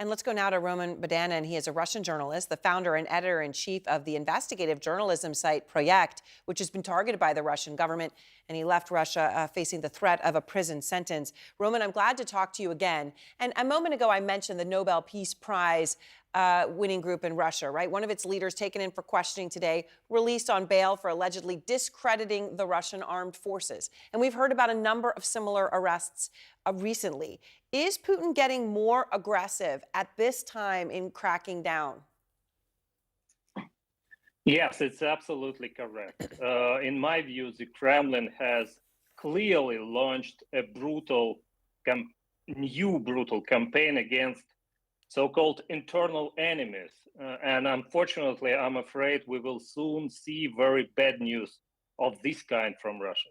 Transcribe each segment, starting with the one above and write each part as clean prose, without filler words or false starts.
And let's go now to Roman Badanin. He is a Russian journalist, the founder and editor-in-chief of the investigative journalism site Projekt, which has been targeted by the Russian government. And he left Russia facing the threat of a prison sentence. Roman, I'm glad to talk to you again. And a moment ago, I mentioned the Nobel Peace Prize winning group in Russia, right? One of its leaders taken in for questioning today, released on bail for allegedly discrediting the Russian armed forces. And we've heard about a number of similar arrests recently. Is Putin getting more aggressive at this time in cracking down? Yes, it's absolutely correct. In my view, the Kremlin has clearly launched a new brutal campaign against so-called internal enemies. And unfortunately, I'm afraid we will soon see very bad news of this kind from Russia.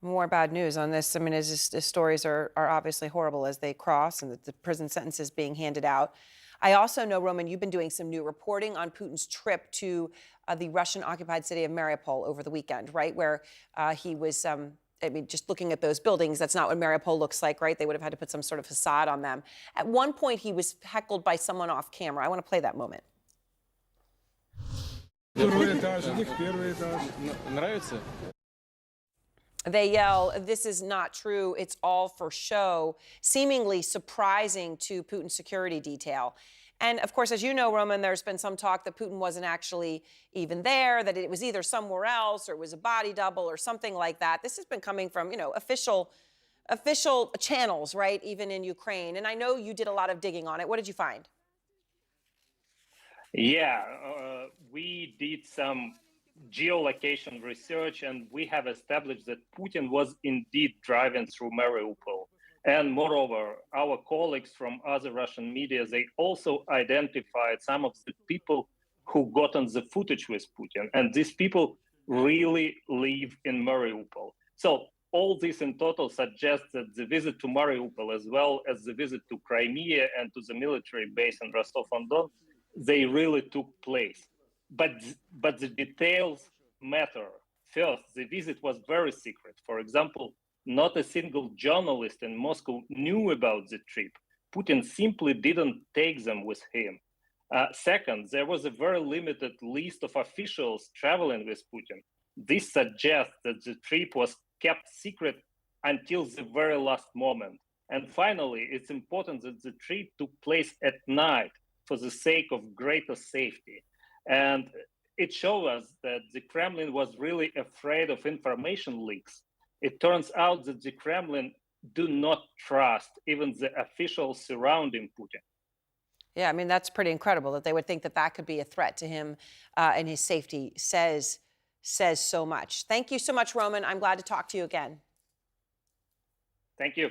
More bad news on this. I mean, the stories are obviously horrible as they cross and the prison sentences being handed out. I also know, Roman, you've been doing some new reporting on Putin's trip to the Russian-occupied city of Mariupol over the weekend, right, where he was, I mean, just looking at those buildings, that's not what Mariupol looks like, right? They would have had to put some sort of facade on them. At one point, he was heckled by someone off camera. I want to play that moment. They yell, "This is not true, it's all for show," seemingly surprising to Putin's security detail. And of course, as you know, Roman, there's been some talk that Putin wasn't actually even there, that it was either somewhere else or it was a body double or something like that. This has been coming from, you know, official channels, right, even in Ukraine. And I know you did a lot of digging on it. What did you find? Yeah, we did some geolocation research, and we have established that Putin was indeed driving through Mariupol. And moreover, our colleagues from other Russian media, they also identified some of the people who got on the footage with Putin. And these people really live in Mariupol. So all this in total suggests that the visit to Mariupol, as well as the visit to Crimea and to the military base in Rostov-on-Don, they really took place. But the details matter. First, the visit was very secret. For example, not a single journalist in Moscow knew about the trip. Putin simply didn't take them with him. Second, there was a very limited list of officials traveling with Putin. This suggests that the trip was kept secret until the very last moment. And finally, it's important that the trip took place at night for the sake of greater safety. And it shows us that the Kremlin was really afraid of information leaks. It turns out that the Kremlin do not trust even the officials surrounding Putin. Yeah, I mean, that's pretty incredible that they would think that that could be a threat to him and his safety says so much. Thank you so much, Roman. I'm glad to talk to you again. Thank you.